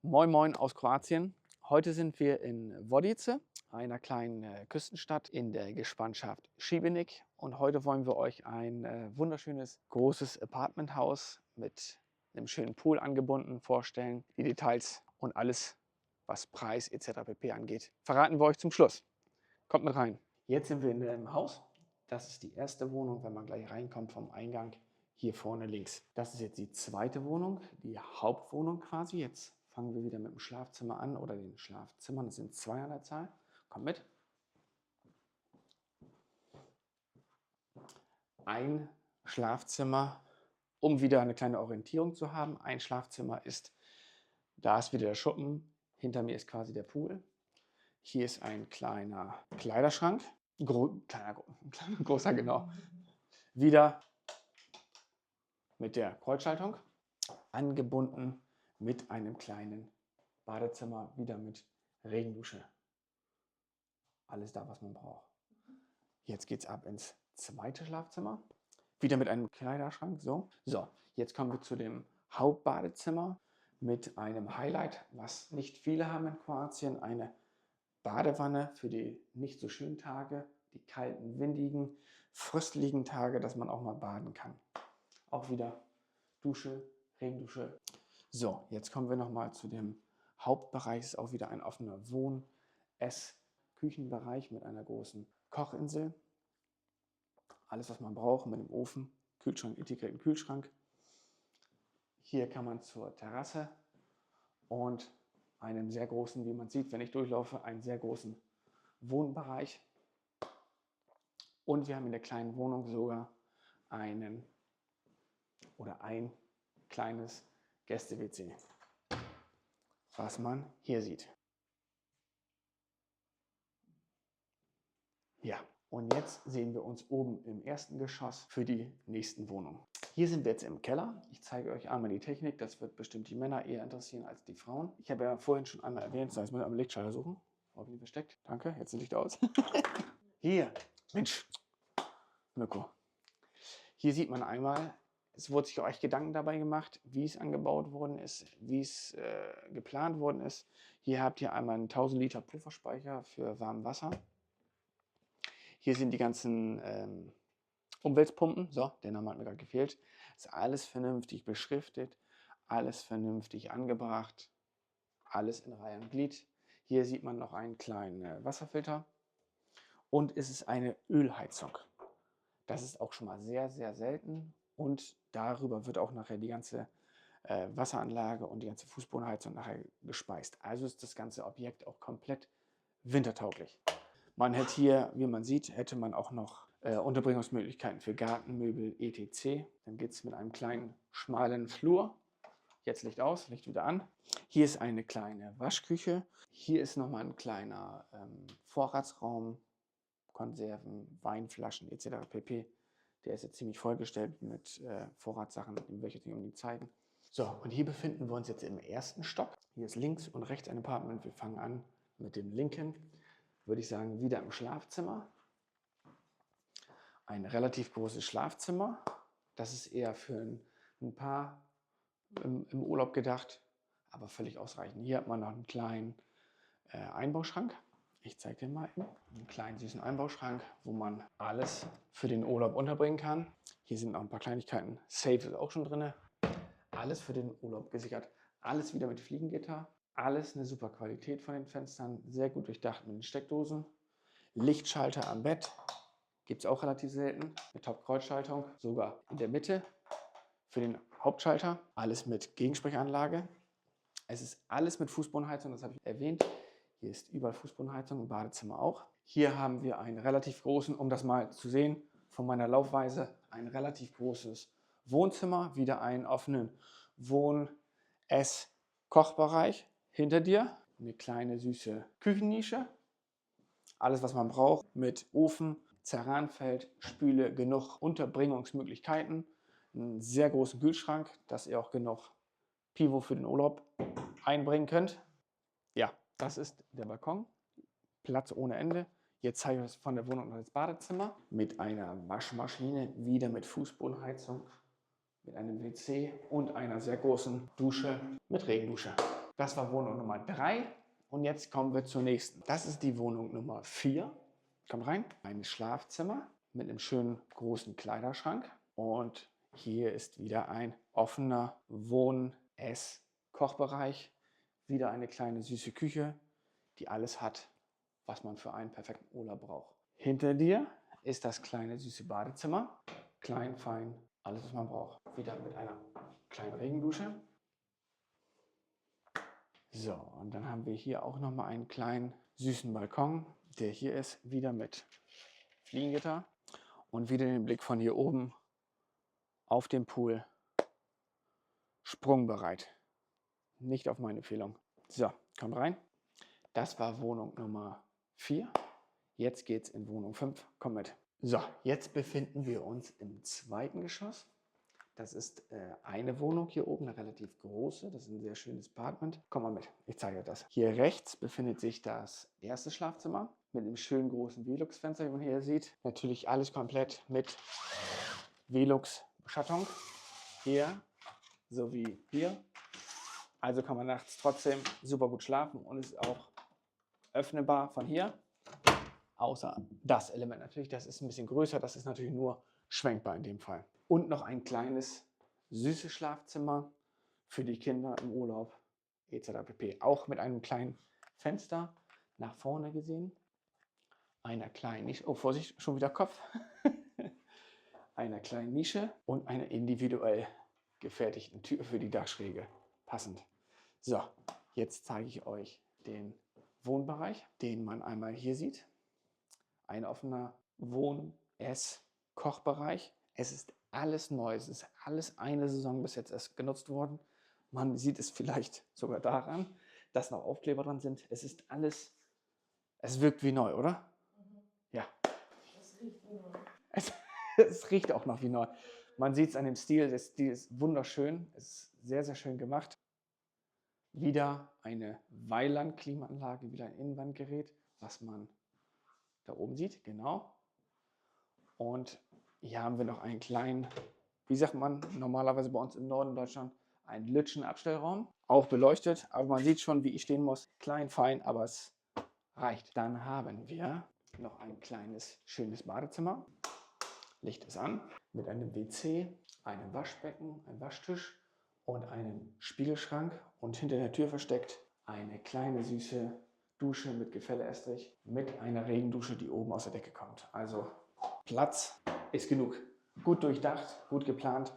Moin Moin aus Kroatien. Heute sind wir in Vodice, einer kleinen Küstenstadt in der Gespanschaft Šibenik. Und heute wollen wir euch ein wunderschönes, großes Apartmenthaus mit einem schönen Pool angebunden vorstellen. Die Details und alles, was Preis etc. pp. Angeht, verraten wir euch zum Schluss. Kommt mit rein. Jetzt sind wir in dem Haus. Das ist die erste Wohnung, wenn man gleich reinkommt vom Eingang. Hier vorne links. Das ist jetzt die zweite Wohnung, die Hauptwohnung quasi. Jetzt fangen wir wieder mit dem Schlafzimmer an oder den Schlafzimmern. Das sind zwei an der Zahl. Kommt mit. Ein Schlafzimmer, um wieder eine kleine Orientierung zu haben. Ein Schlafzimmer ist, da ist wieder der Schuppen. Hinter mir ist quasi der Pool. Hier ist ein kleiner Kleiderschrank. Großer, genau. Wieder mit der Kreuzschaltung, angebunden mit einem kleinen Badezimmer, wieder mit Regendusche. Alles da, was man braucht. Jetzt geht es ab ins zweite Schlafzimmer, wieder mit einem Kleiderschrank. So, jetzt kommen wir zu dem Hauptbadezimmer mit einem Highlight, was nicht viele haben in Kroatien, eine Badewanne für die nicht so schönen Tage, die kalten, windigen, frösteligen Tage, dass man auch mal baden kann. Auch wieder Dusche, Regendusche. So, jetzt kommen wir nochmal zu dem Hauptbereich. Es ist auch wieder ein offener Wohn-, Ess-, Küchenbereich mit einer großen Kochinsel. Alles, was man braucht, mit dem Ofen, Kühlschrank, integrierten Kühlschrank. Hier kann man zur Terrasse und einen sehr großen, wie man sieht, wenn ich durchlaufe, einen sehr großen Wohnbereich. Und wir haben in der kleinen Wohnung sogar ein kleines Gäste-WC, was man hier sieht. Ja, und jetzt sehen wir uns oben im ersten Geschoss für die nächsten Wohnungen. Hier sind wir jetzt im Keller. Ich zeige euch einmal die Technik. Das wird bestimmt die Männer eher interessieren als die Frauen. Ich habe ja vorhin schon einmal erwähnt, so, jetzt muss ich am Lichtschalter suchen. Wo habe ich ihn versteckt? Danke, jetzt ist Licht aus. Hier, Mensch, Mirko. Hier sieht man einmal, es wurde sich euch Gedanken dabei gemacht, wie es angebaut worden ist, wie es geplant worden ist. Hier habt ihr einmal einen 1000 Liter Pufferspeicher für warmes Wasser. Hier sind die ganzen Umweltpumpen. So, der Name hat mir gerade gefehlt. Ist alles vernünftig beschriftet, alles vernünftig angebracht, alles in Reihe und Glied. Hier sieht man noch einen kleinen Wasserfilter und es ist eine Ölheizung. Das ist auch schon mal sehr, sehr selten und darüber wird auch nachher die ganze Wasseranlage und die ganze Fußbodenheizung nachher gespeist. Also ist das ganze Objekt auch komplett wintertauglich. Man hätte hier, wie man sieht, hätte man auch noch Unterbringungsmöglichkeiten für Gartenmöbel etc. Dann geht es mit einem kleinen, schmalen Flur. Jetzt Licht aus, Licht wieder an. Hier ist eine kleine Waschküche. Hier ist nochmal ein kleiner Vorratsraum, Konserven, Weinflaschen etc. pp. Der ist jetzt ziemlich vollgestellt mit Vorratssachen, die möchte ich nicht unbedingt zeigen. So, und hier befinden wir uns jetzt im ersten Stock. Hier ist links und rechts ein Apartment. Wir fangen an mit dem linken. Würde ich sagen, wieder im Schlafzimmer. Ein relativ großes Schlafzimmer. Das ist eher für ein Paar im Urlaub gedacht, aber völlig ausreichend. Hier hat man noch einen kleinen Einbauschrank. Ich zeige dir mal einen kleinen süßen Einbauschrank, wo man alles für den Urlaub unterbringen kann. Hier sind noch ein paar Kleinigkeiten. Safe ist auch schon drin. Alles für den Urlaub gesichert. Alles wieder mit Fliegengitter. Alles eine super Qualität von den Fenstern. Sehr gut durchdacht mit den Steckdosen. Lichtschalter am Bett. Gibt es auch relativ selten. Mit Top-Kreuzschaltung. Sogar in der Mitte für den Hauptschalter. Alles mit Gegensprechanlage. Es ist alles mit Fußbodenheizung, das habe ich erwähnt. Hier ist überall Fußbodenheizung, im Badezimmer auch. Hier haben wir einen relativ großen, um das mal zu sehen, von meiner Laufweise, ein relativ großes Wohnzimmer. Wieder einen offenen Wohn-, Ess-, Kochbereich. Hinter dir eine kleine süße Küchennische. Alles, was man braucht, mit Ofen, Ceranfeld, Spüle, genug Unterbringungsmöglichkeiten. Einen sehr großen Kühlschrank, dass ihr auch genug Pivo für den Urlaub einbringen könnt. Ja, das ist der Balkon. Platz ohne Ende. Jetzt zeige ich euch von der Wohnung noch das Badezimmer mit einer Waschmaschine, wieder mit Fußbodenheizung, mit einem WC und einer sehr großen Dusche mit Regendusche. Das war Wohnung Nummer 3 und jetzt kommen wir zur nächsten. Das ist die Wohnung Nummer 4. Kommt rein. Ein Schlafzimmer mit einem schönen großen Kleiderschrank und hier ist wieder ein offener Wohn-Ess-Kochbereich. Wieder eine kleine süße Küche, die alles hat, was man für einen perfekten Urlaub braucht. Hinter dir ist das kleine süße Badezimmer. Klein, fein, alles was man braucht. Wieder mit einer kleinen Regendusche. So, und dann haben wir hier auch nochmal einen kleinen süßen Balkon, der hier ist, wieder mit Fliegengitter und wieder den Blick von hier oben auf den Pool. Sprungbereit. Nicht auf meine Empfehlung. So, kommt rein. Das war Wohnung Nummer 4. Jetzt geht es in Wohnung 5. Komm mit. So, jetzt befinden wir uns im zweiten Geschoss. Das ist eine Wohnung hier oben, eine relativ große. Das ist ein sehr schönes Apartment. Komm mal mit, ich zeige euch das. Hier rechts befindet sich das erste Schlafzimmer mit einem schönen großen Velux-Fenster, wie man hier sieht. Natürlich alles komplett mit Velux-Beschattung. Hier sowie hier. Also kann man nachts trotzdem super gut schlafen und ist auch öffnbar von hier. Außer das Element natürlich, das ist ein bisschen größer, das ist natürlich nur schwenkbar in dem Fall. Und noch ein kleines, süßes Schlafzimmer für die Kinder im Urlaub etc. pp. Auch mit einem kleinen Fenster nach vorne gesehen. Einer kleinen Nische, oh Vorsicht, schon wieder Kopf. Einer kleinen Nische und einer individuell gefertigten Tür für die Dachschräge. Passend. So, jetzt zeige ich euch den Wohnbereich, den man einmal hier sieht. Ein offener Wohn-Ess-Kochbereich. Es ist alles neu, es ist alles eine Saison bis jetzt erst genutzt worden. Man sieht es vielleicht sogar daran, dass noch Aufkleber dran sind. Es ist alles, es wirkt wie neu, oder? Mhm. Ja. Es riecht wie neu. Es riecht auch noch wie neu. Man sieht es an dem Stil, der Stil ist wunderschön, es ist sehr, sehr schön gemacht. Wieder eine Weiland-Klimaanlage, wieder ein Innenwandgerät, was man da oben sieht, genau. Und hier haben wir noch einen kleinen, wie sagt man normalerweise bei uns im Norden Deutschland, einen Lütschen-Abstellraum. Auch beleuchtet, aber man sieht schon, wie ich stehen muss. Klein, fein, aber es reicht. Dann haben wir noch ein kleines, schönes Badezimmer. Licht ist an. Mit einem WC, einem Waschbecken, einem Waschtisch und einem Spiegelschrank. Und hinter der Tür versteckt eine kleine, süße Dusche mit Gefälleestrich mit einer Regendusche, die oben aus der Decke kommt. Also Platz ist genug. Gut durchdacht, gut geplant.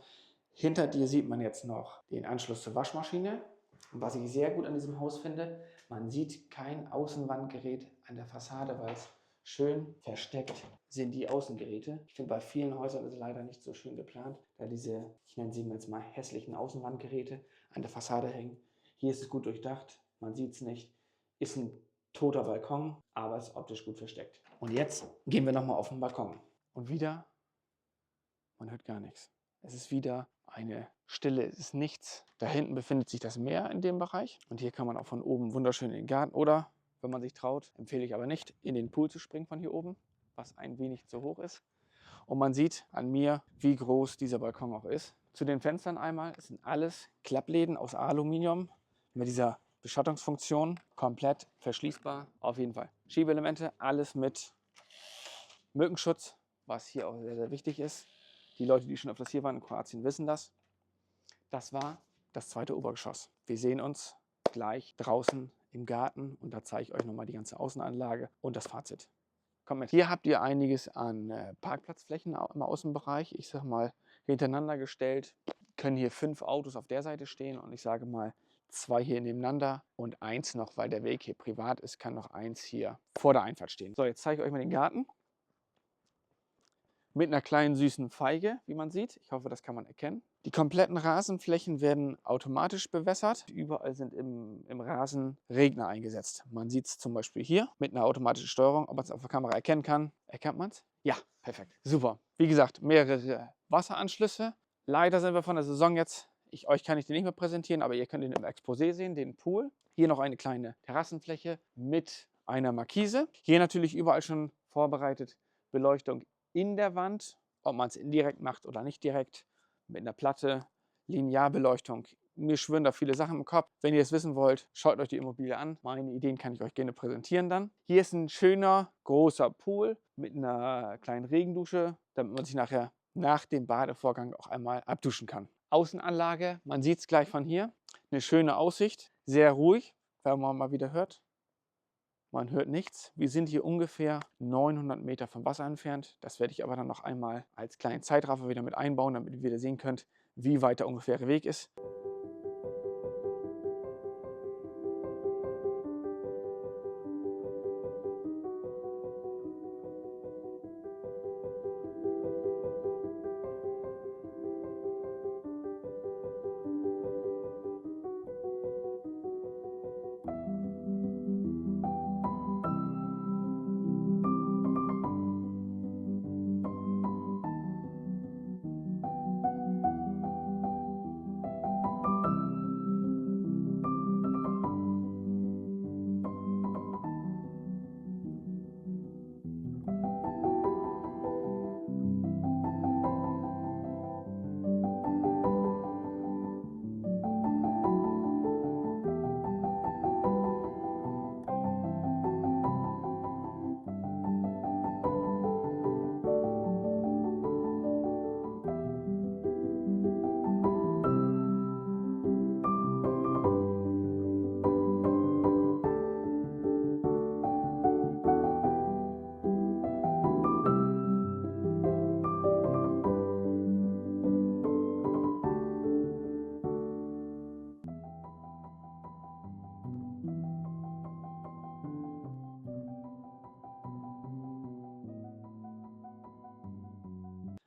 Hinter dir sieht man jetzt noch den Anschluss zur Waschmaschine. Und was ich sehr gut an diesem Haus finde, man sieht kein Außenwandgerät an der Fassade, weil es schön versteckt sind die Außengeräte. Ich finde, bei vielen Häusern ist es leider nicht so schön geplant, da diese, ich nenne sie jetzt mal hässlichen Außenwandgeräte an der Fassade hängen. Hier ist es gut durchdacht, man sieht es nicht. Ist ein toter Balkon, aber ist optisch gut versteckt. Und jetzt gehen wir nochmal auf den Balkon. Und wieder, man hört gar nichts. Es ist wieder eine Stille, es ist nichts. Da hinten befindet sich das Meer in dem Bereich. Und hier kann man auch von oben wunderschön in den Garten oder, wenn man sich traut, empfehle ich aber nicht, in den Pool zu springen von hier oben, was ein wenig zu hoch ist. Und man sieht an mir, wie groß dieser Balkon auch ist. Zu den Fenstern einmal, es sind alles Klappläden aus Aluminium mit dieser Beschattungsfunktion, komplett verschließbar. Auf jeden Fall. Schiebeelemente, alles mit Mückenschutz, was hier auch sehr, sehr wichtig ist. Die Leute, die schon öfters hier waren in Kroatien, wissen das. Das war das zweite Obergeschoss. Wir sehen uns gleich draußen im Garten und da zeige ich euch nochmal die ganze Außenanlage und das Fazit. Kommt mit. Hier habt ihr einiges an Parkplatzflächen im Außenbereich. Ich sage mal hintereinander gestellt. Können hier 5 Autos auf der Seite stehen und ich sage mal 2 hier nebeneinander und 1 noch, weil der Weg hier privat ist, kann noch 1 hier vor der Einfahrt stehen. So, jetzt zeige ich euch mal den Garten. Mit einer kleinen süßen Feige, wie man sieht. Ich hoffe, das kann man erkennen. Die kompletten Rasenflächen werden automatisch bewässert. Überall sind im Rasen Regner eingesetzt. Man sieht es zum Beispiel hier mit einer automatischen Steuerung. Ob man es auf der Kamera erkennen kann. Erkennt man es? Ja, perfekt. Super. Wie gesagt, mehrere Wasseranschlüsse. Leider sind wir von der Saison jetzt. Euch kann ich den nicht mehr präsentieren, aber ihr könnt ihn im Exposé sehen, den Pool. Hier noch eine kleine Terrassenfläche mit einer Markise. Hier natürlich überall schon vorbereitet Beleuchtung in der Wand, ob man es indirekt macht oder nicht direkt, mit einer Platte, Linearbeleuchtung Mir schwirren da viele Sachen im Kopf. Wenn ihr es wissen wollt, schaut euch die Immobilie an. Meine Ideen kann ich euch gerne präsentieren dann. Hier ist ein schöner, großer Pool mit einer kleinen Regendusche, damit man sich nachher nach dem Badevorgang auch einmal abduschen kann. Außenanlage, man sieht es gleich von hier. Eine schöne Aussicht, sehr ruhig, wenn man mal wieder hört. Man hört nichts. Wir sind hier ungefähr 900 Meter vom Wasser entfernt. Das werde ich aber dann noch einmal als kleinen Zeitraffer wieder mit einbauen, damit ihr wieder sehen könnt, wie weit der ungefähre Weg ist.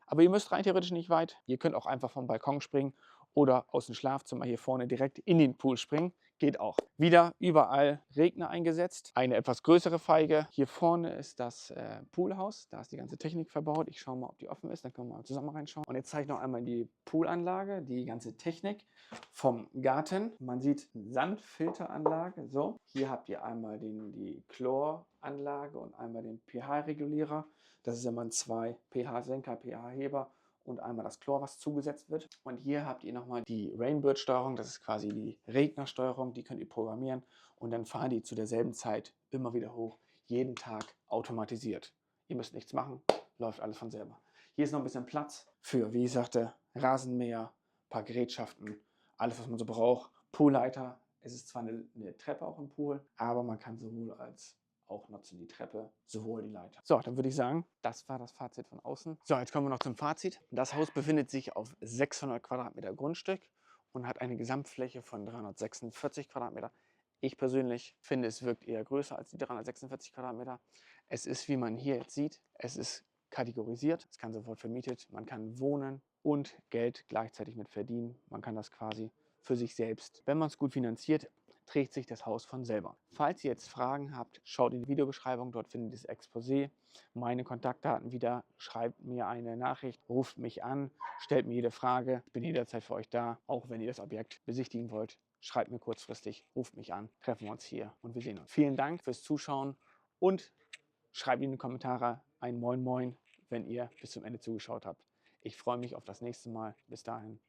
Aber ihr müsst rein theoretisch nicht weit. Ihr könnt auch einfach vom Balkon springen oder aus dem Schlafzimmer hier vorne direkt in den Pool springen. Geht auch. Wieder überall Regner eingesetzt. Eine etwas größere Feige. Hier vorne ist das Poolhaus. Da ist die ganze Technik verbaut. Ich schaue mal, ob die offen ist. Dann können wir mal zusammen reinschauen. Und jetzt zeige ich noch einmal die Poolanlage, die ganze Technik vom Garten. Man sieht Sandfilteranlage. So, hier habt ihr einmal die Chloranlage und einmal den pH-Regulierer. Das ist immer ein 2 pH-Senker, pH-Heber und einmal das Chlor, was zugesetzt wird. Und hier habt ihr nochmal die Rainbird-Steuerung, das ist quasi die Regnersteuerung, die könnt ihr programmieren und dann fahren die zu derselben Zeit immer wieder hoch, jeden Tag automatisiert. Ihr müsst nichts machen, läuft alles von selber. Hier ist noch ein bisschen Platz für, wie ich sagte, Rasenmäher, ein paar Gerätschaften, alles was man so braucht. Poolleiter, es ist zwar eine Treppe auch im Pool, aber man kann sowohl als auch nutzen die Treppe, sowohl die Leiter. So, dann würde ich sagen, das war das Fazit von außen. So, jetzt kommen wir noch zum Fazit. Das Haus befindet sich auf 600 Quadratmeter Grundstück und hat eine Gesamtfläche von 346 Quadratmeter. Ich persönlich finde, es wirkt eher größer als die 346 Quadratmeter. Es ist, wie man hier jetzt sieht, es ist kategorisiert. Es kann sofort vermietet. Man kann wohnen und Geld gleichzeitig mit verdienen. Man kann das quasi für sich selbst, wenn man es gut finanziert, trägt sich das Haus von selber. Falls ihr jetzt Fragen habt, schaut in die Videobeschreibung, dort findet ihr das Exposé, meine Kontaktdaten wieder, schreibt mir eine Nachricht, ruft mich an, stellt mir jede Frage. Ich bin jederzeit für euch da, auch wenn ihr das Objekt besichtigen wollt. Schreibt mir kurzfristig, ruft mich an, treffen wir uns hier und wir sehen uns. Vielen Dank fürs Zuschauen und schreibt in die Kommentare ein Moin Moin, wenn ihr bis zum Ende zugeschaut habt. Ich freue mich auf das nächste Mal. Bis dahin.